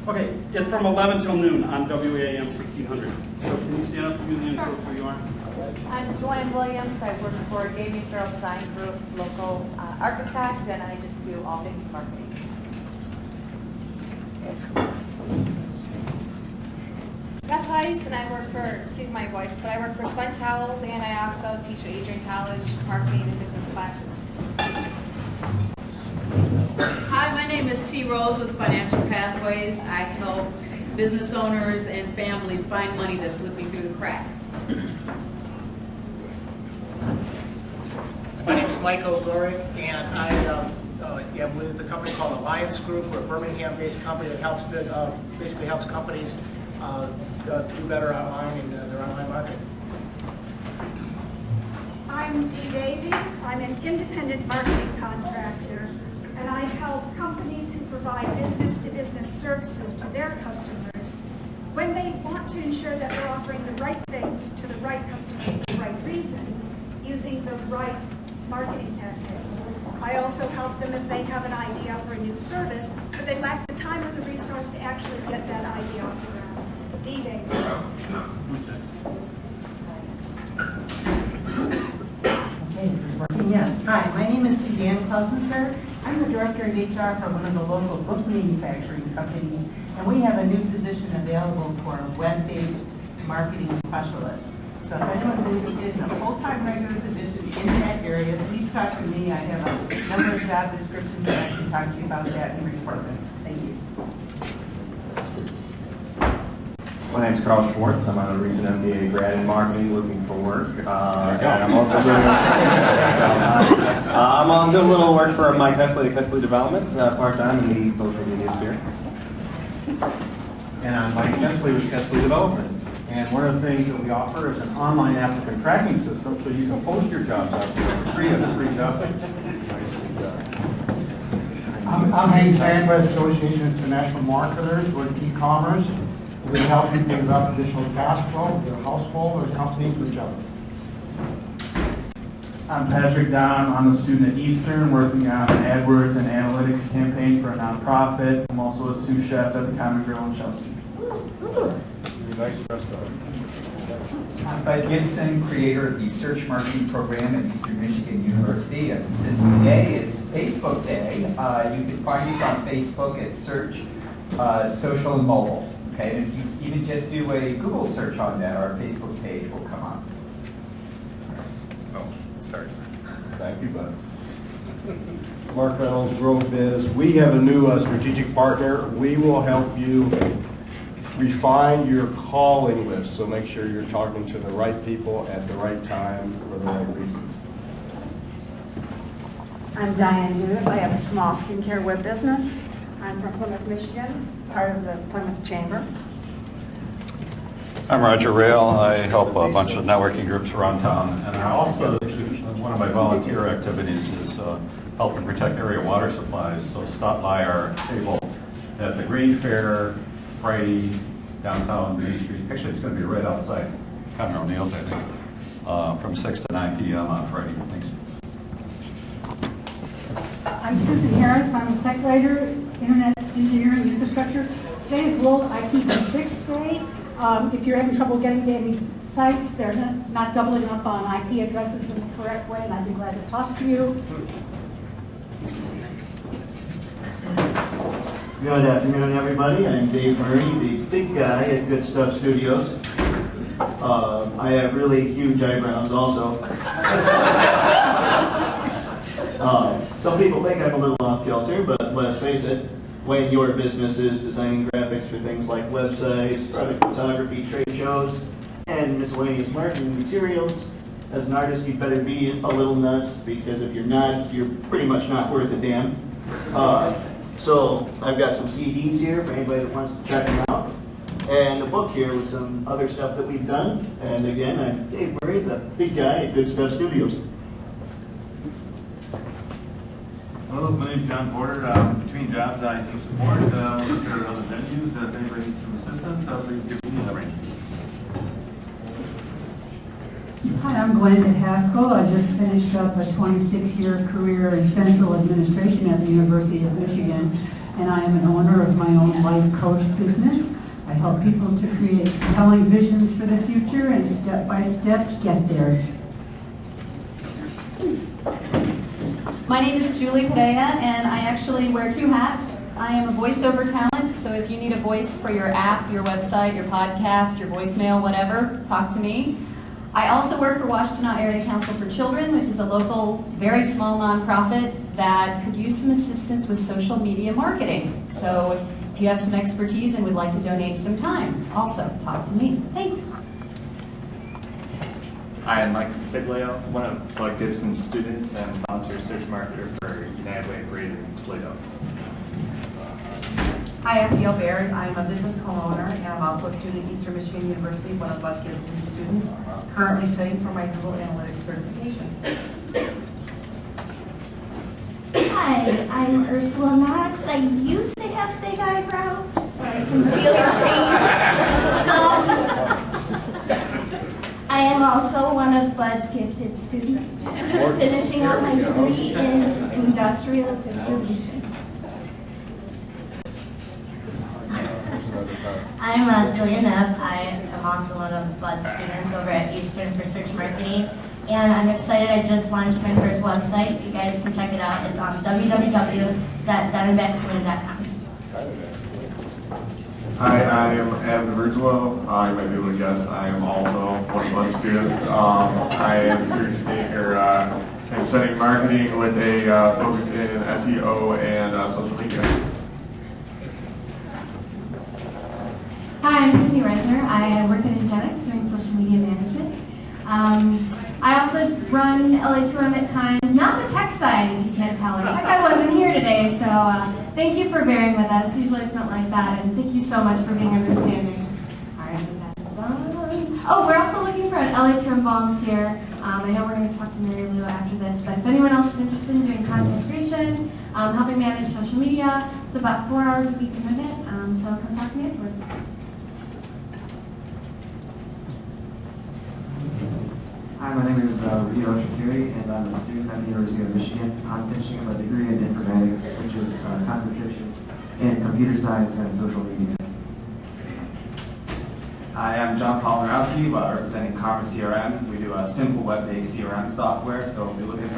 [SPEAKER 1] Okay, it's from 11 till noon on WAAM 1600. So can you stand up to me and tell us who you are?
[SPEAKER 8] I'm Joanne Williams. I work for Jamie Farrell Design Group's local architect, and I just do all things marketing. Beth Heiss, and I work for, excuse my voice, but I work for Sun Towels, and I also teach at Adrian College marketing and business classes.
[SPEAKER 9] Hi, my name is T. Rose with Financial Pathways. I help business owners and families find money that's slipping through the cracks.
[SPEAKER 10] My name is Michael Gorick, and I am with a company called Alliance Group. We're a Birmingham-based company that helps basically helps companies do better online in their online marketing.
[SPEAKER 4] I'm Dee Davey. I'm an independent marketing contractor, and I help companies who provide business-to-business services to their customers when they want to ensure that they're offering the right things to the right customers for the right reasons, using the right marketing tactics. I also help them if they have an idea for a new service, but they lack the time or the resource to actually get that idea off the ground. Dee Davey.
[SPEAKER 11] Yes. Hi, my name is Suzanne Klausenzer. I'm the director of HR for one of the local book manufacturing companies, and we have a new position available for a web-based marketing specialist. So if anyone's interested in a full-time regular position in that area, please talk to me. I have a number of job descriptions that I can talk to you about that and requirements. Thank you.
[SPEAKER 12] My name's Carl Schwartz. I'm a recent MBA grad in marketing, looking for work. And I'm also doing I'm doing a little work for Mike Hesley at Hesley Development, part-time in the social media sphere.
[SPEAKER 13] And I'm Mike Hesley with Hesley Development. And one of the things that we offer is an online applicant tracking system so you can post your jobs out there for free at a free job.
[SPEAKER 14] I'm Hank Sandwich, Association of International Marketers with e-commerce. We help you build up additional cash flow, your household or companies with each other.
[SPEAKER 15] I'm Patrick Don. I'm a student at Eastern working on an AdWords and analytics campaign for a nonprofit. I'm also a sous chef at the Common Grill in Chelsea.
[SPEAKER 16] I'm Bud Gibson, creator of the Search Marketing Program at Eastern Michigan University. And since today is Facebook Day, you can find us on Facebook at Search Social and Mobile. Okay, and if you even just do a Google search on that, our Facebook page will come up.
[SPEAKER 2] Oh, sorry.
[SPEAKER 13] Thank you, Bud. Mark Reynolds, Grow Biz. We have a new strategic partner. We will help you
[SPEAKER 17] refine your calling list, so make sure you're talking to the right people at the right time for the right reasons.
[SPEAKER 18] I'm Diane Judith. I have a small skincare web business. I'm from Plymouth, Michigan, part of the Plymouth Chamber.
[SPEAKER 19] I'm Roger Rail. I help a bunch of networking groups around town, and I also, one of my volunteer activities is helping protect area water supplies. So stop by our table at the Green Fair, Friday, downtown Main Street. Actually, it's going to be right outside Conroe O'Neill's, I think, from 6 to 9 p.m. on Friday. Thanks.
[SPEAKER 20] I'm Susan Harris. I'm a tech writer, internet engineering infrastructure. Today is World IP v6 Day. If you're having trouble getting to any sites, they're not doubling up on IP addresses in the correct way, and I'd be glad to talk to you.
[SPEAKER 21] Good afternoon, everybody. I'm Dave Murray, the big guy at Good Stuff Studios. I have really huge eyebrows also. Some people think I'm a little off-kilter, but let's face it, when your business is designing graphics for things like websites, product photography, trade shows, and miscellaneous marketing materials, as an artist you better be a little nuts, because if you're not, you're pretty much not worth a damn. So I've got some CDs here for anybody that wants to check them out, and a book here with some other stuff that we've done. And again, I'm Dave Murray, the big guy at Good Stuff Studios.
[SPEAKER 22] Hello, my name's John Porter. Between jobs, I do support look for other venues. If anybody needs some assistance, please give me a ring.
[SPEAKER 20] Hi, I'm Glenda Haskell. I just finished up a 26-year career in central administration at the University of Michigan, and I am an owner of my own life coach business. I help people to create compelling visions for the future and step by step get there.
[SPEAKER 23] My name is Julie Padilla, and I actually wear two hats. I am a voiceover talent, so if you need a voice for your app, your website, your podcast, your voicemail, whatever, talk to me. I also work for Washtenaw Area Council for Children, which is a local, very small nonprofit that could use some assistance with social media marketing. So if you have some expertise and would like to donate some time, also talk to me. Thanks.
[SPEAKER 24] Hi, I'm Mike Siglio, one of Bud Gibson's students and volunteer search marketer for United Way Parade in Toledo.
[SPEAKER 25] Hi, I'm Gail Baird. I'm a business co-owner and I'm also a student at Eastern Michigan University, one of Bud Gibson's students, currently studying for my Google Analytics certification.
[SPEAKER 26] Hi, I'm Ursula Knox. I used to have big eyebrows, but I can feel your pain. I am also one of Bud's gifted students, finishing up my degree in industrial distribution.
[SPEAKER 27] I'm Celia Neff. I am also one of Bud's students over at Eastern for Search Marketing. And I'm excited, I just launched my first website. You guys can check it out. It's on www.diamondbacksaloon.com.
[SPEAKER 28] Hi, I am Evan Virgilo. You might be able to guess I am also one of Bud's students. I am a search maker. I'm studying marketing with a focus in SEO and social media.
[SPEAKER 26] Hi, I'm Tiffany Reisner. I work at Janak doing social media management. I also run LA2M at times, not the tech side, if you can't tell. The tech guy wasn't here today, so thank you for bearing with us. Usually it's not like that, and thank you so much for being understanding. All right, I think that's done. Oh, we're also looking for an LA2M volunteer. I know we're going to talk to Mary Lou after this, but if anyone else is interested in doing content creation, helping manage social media, it's about 4 hours a week commitment, so come talk to me afterwards.
[SPEAKER 29] Hi, my name is Rio Shakiri, and I'm a student at the University of Michigan. I'm finishing up a degree in informatics, which is concentration in computer science and social media.
[SPEAKER 30] Hi, I'm John Polanowski, representing Karma CRM. We do a simple web-based CRM software, so if you're looking for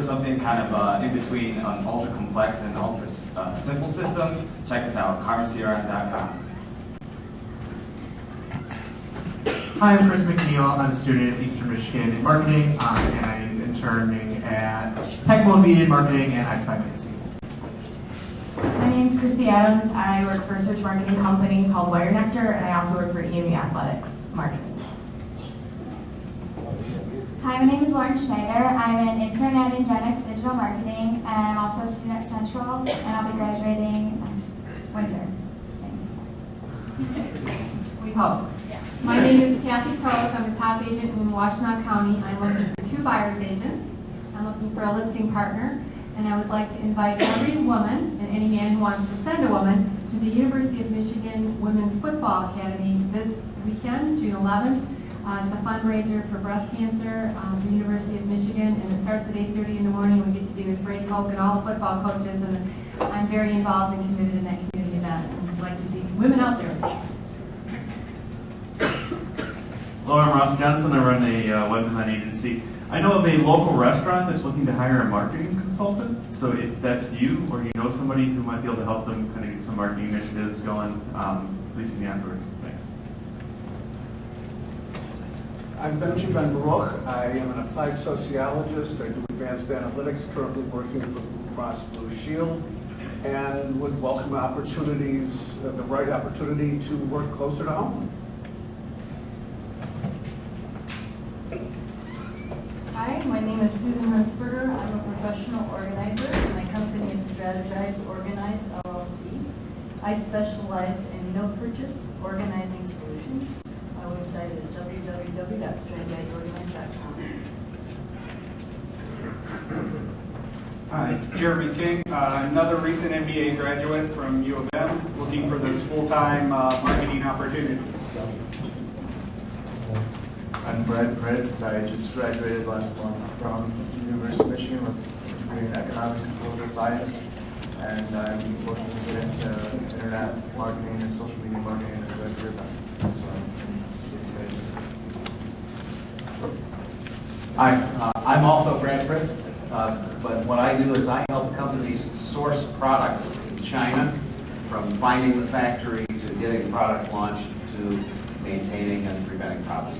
[SPEAKER 30] something kind of in between an ultra complex and ultra simple system, check us out, karmacrm.com.
[SPEAKER 31] Hi, I'm Chris McNeil. I'm a student at Eastern Michigan in marketing, and I'm interning at Heckmode Media Marketing and iSpy Magazine.
[SPEAKER 26] My name's Christy Adams. I work for a search marketing company called Wire Nectar, and I also work for EME Athletics Marketing.
[SPEAKER 27] Hi, my name is Lauren Schneider. I'm an intern at Janak Digital Marketing, and I'm also a student at Central, and I'll be graduating next winter.
[SPEAKER 25] We hope. My name is Kathy Toth. I'm a top agent in Washtenaw County. I'm looking for 2 buyer's agents. I'm looking for a listing partner, and I would like to invite every woman and any man who wants to send a woman to the University of Michigan Women's Football Academy this weekend, June 11th. It's a fundraiser for breast cancer at the University of Michigan, and it starts at 8:30 in the morning. We get to be with Brady Hoke and all the football coaches, and I'm very involved and committed in that community event. And I'd like to see women out there.
[SPEAKER 31] Hello, I'm Ross Johnson. I run a web design agency. I know of a local restaurant that's looking to hire a marketing consultant. So if that's you, or you know somebody who might be able to help them kind of get some marketing initiatives going, please see me afterwards. Thanks.
[SPEAKER 1] I'm Benjamin Baruch. I am an applied sociologist. I do advanced analytics, currently working for Blue Cross Blue Shield, and would welcome opportunities, the right opportunity to work closer to home.
[SPEAKER 25] Hi, my name is Susan Hunsberger. I'm a professional organizer, and my company is Strategize Organize LLC. I specialize in no-purchase organizing solutions. My website is www.strategizeorganize.com.
[SPEAKER 3] Hi, Jeremy King, another recent MBA graduate from U of M, looking for those full-time marketing opportunities.
[SPEAKER 4] I'm Brad Pritz. I just graduated last month from the University of Michigan with a degree in economics and political science, and I'm looking to get into internet marketing and social media marketing as a career path. So
[SPEAKER 5] Hi, I'm also Brad Pritz, but what I do is I help companies source products in China, from finding the factory to getting a product launched to maintaining and preventing problems.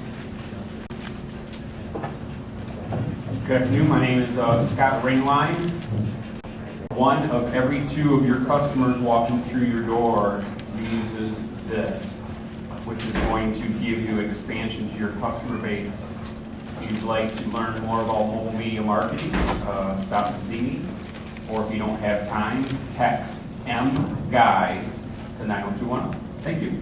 [SPEAKER 31] Good afternoon. My name is Scott Rainline. 1 of every 2 of your customers walking through your door uses this, which is going to give you expansion to your customer base. If you'd like to learn more about mobile media marketing, stop and see me. Or if you don't have time, text MGuides to 90210. Thank you.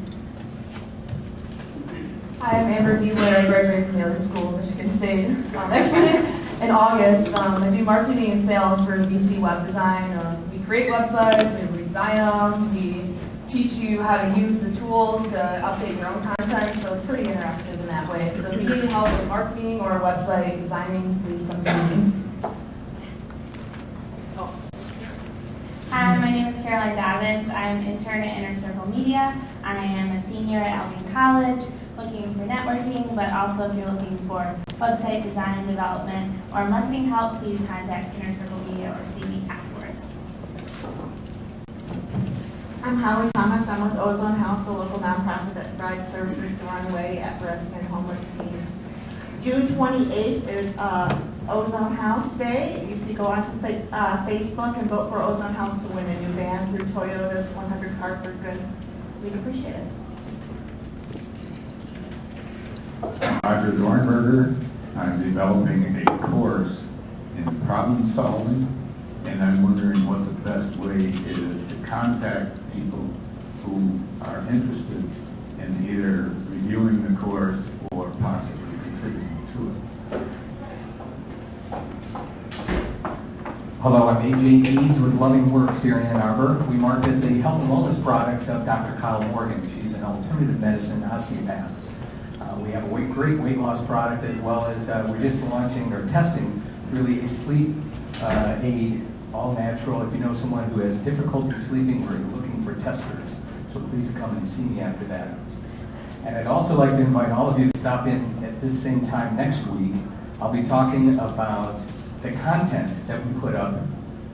[SPEAKER 25] Hi, I'm Amber Dealer. I graduated from Yale School, Michigan State. Actually, in August, I do marketing and sales for BC Web Design. We create websites, we redesign them, we teach you how to use the tools to update your own content, so it's pretty interactive in that way. So if you need help with marketing or website designing, please come see me.
[SPEAKER 26] Hi, my name is Caroline Dobbins. I'm an intern at Inner Circle Media. I am a senior at Elgin College, looking for networking, but also if you're looking for website design and development or marketing help, please contact Inner Circle Media or see me afterwards.
[SPEAKER 25] I'm Holly Thomas. I'm with Ozone House, a local nonprofit that provides services to runaway, at-risk, and homeless teens. June 28th is Ozone House Day. You can go onto Facebook and vote for Ozone House to win a new van through Toyota's 100 Car for Good. We'd appreciate it.
[SPEAKER 6] Roger Dornberger. I'm developing a course in problem solving, and I'm wondering what the best way is to contact people who are interested in either reviewing the course or possibly contributing to it.
[SPEAKER 7] Hello, I'm AJ Eads with Loving Works here in Ann Arbor. We market the health and wellness products of Dr. Kyle Morgan. She's an alternative medicine osteopath. We have a great weight loss product, as well as we're just launching or testing really a sleep aid, all natural. If you know someone who has difficulty sleeping, we're looking for testers. So please come and see me after that. And I'd also like to invite all of you to stop in at this same time next week. I'll be talking about the content that we put up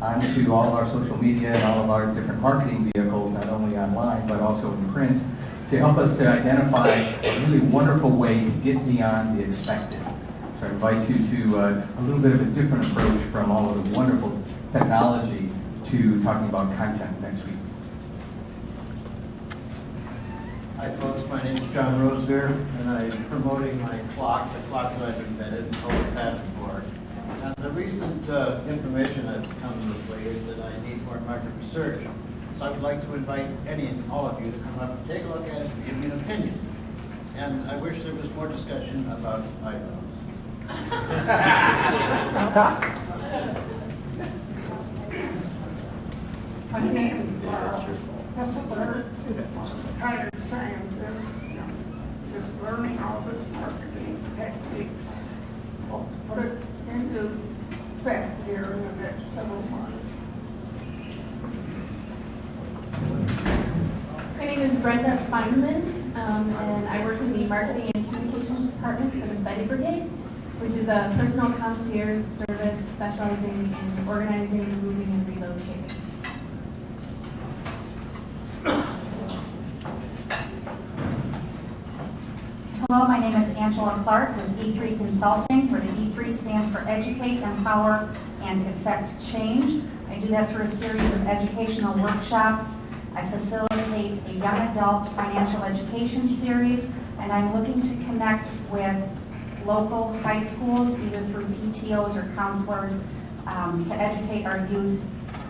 [SPEAKER 7] onto all of our social media and all of our different marketing vehicles, not only online, but also in print, to help us to identify a really wonderful way to get beyond the expected. So I invite you to a little bit of a different approach from all of the wonderful technology to talking about content next week.
[SPEAKER 2] Hi folks, my name is John Rosebeer, and I'm promoting my clock, the clock that I've invented, solar patent for. And the recent information that's come this way is that I need more market research. So I would like to invite any and all of you to come up and take a look at it and give me an opinion. And I wish there was more discussion about eyebrows.
[SPEAKER 8] My name is Christopher. Tired of saying this, just learning all this marketing techniques. We'll put it into effect here in the next several months.
[SPEAKER 26] My name is Brenda Feinman, and I work in the Marketing and Communications Department for the Betty Brigade, which is a personal concierge service specializing in organizing, moving, and relocating.
[SPEAKER 9] Hello, my name is Angela Clark with E3 Consulting, where the E3 stands for Educate, Empower, and Effect Change. I do that through a series of educational workshops. I facilitate a young adult financial education series, and I'm looking to connect with local high schools, either through PTOs or counselors, to educate our youth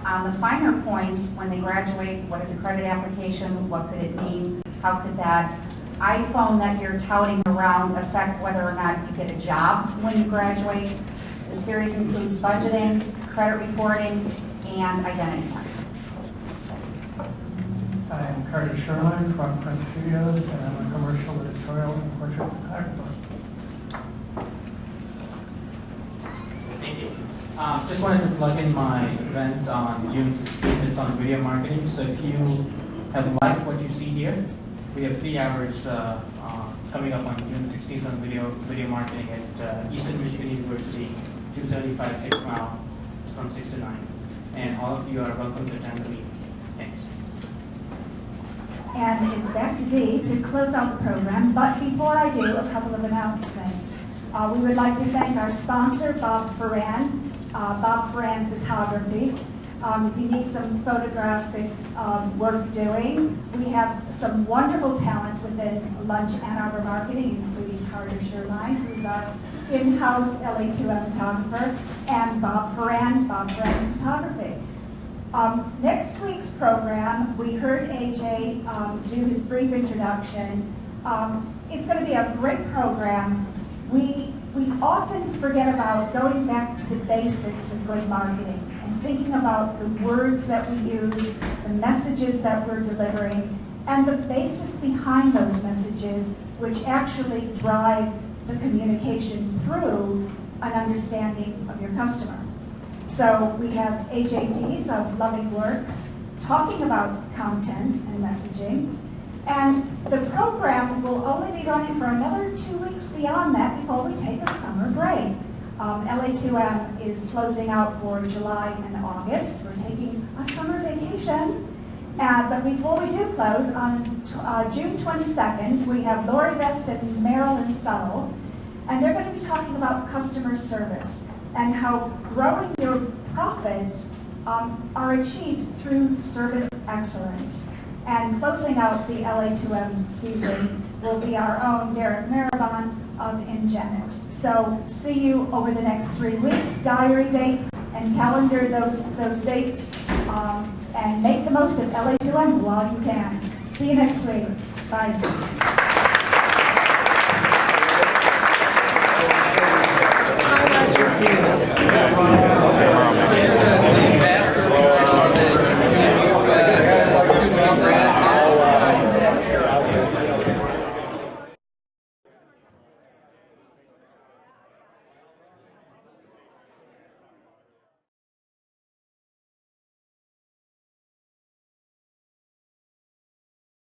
[SPEAKER 9] on the finer points when they graduate. What is a credit application? What could it mean? How could that iPhone that you're touting around affect whether or not you get a job when you graduate? The series includes budgeting, credit reporting, and identity theft.
[SPEAKER 8] I'm Carter Sherline from Print Studios, and I'm a commercial editorial and portrait photographer.
[SPEAKER 10] Thank you. Just wanted to plug in my event on June 16th. It's on video marketing. So if you have liked what you see here, we have 3 hours coming up on June 16th on video marketing at Eastern Michigan University, 275 6 Mile, from 6 to 9. And all of you are welcome to attend the meeting. Thanks.
[SPEAKER 11] And it's back to Dee to close out the program. But before I do, a couple of announcements. We would like to thank our sponsor, Bob Ferran Photography. If you need some photographic work doing, we have some wonderful talent within Lunch Ann Arbor Marketing, including Carter Sherline, who's our in-house LA2M photographer, and Bob Ferran Photography. Next week's program, we heard AJ do his brief introduction. It's going to be a great program. We often forget about going back to the basics of good marketing and thinking about the words that we use, the messages that we're delivering, and the basis behind those messages, which actually drive the communication through an understanding of your customer. So we have AJ Deeds of Loving Works talking about content and messaging. And the program will only be running for another 2 weeks beyond that before we take a summer break. LA2M is closing out for July and August. We're taking a summer vacation. But before we do close, on June 22nd, we have Lori Vest and Marilyn Suttle, and they're going to be talking about customer service and how growing your profits are achieved through service excellence. And closing out the LA2M season will be our own Derek Marabon of Ingenics. So see you over the next 3 weeks. Diary date and calendar those dates, and make the most of LA2M while you can. See you next week. Bye.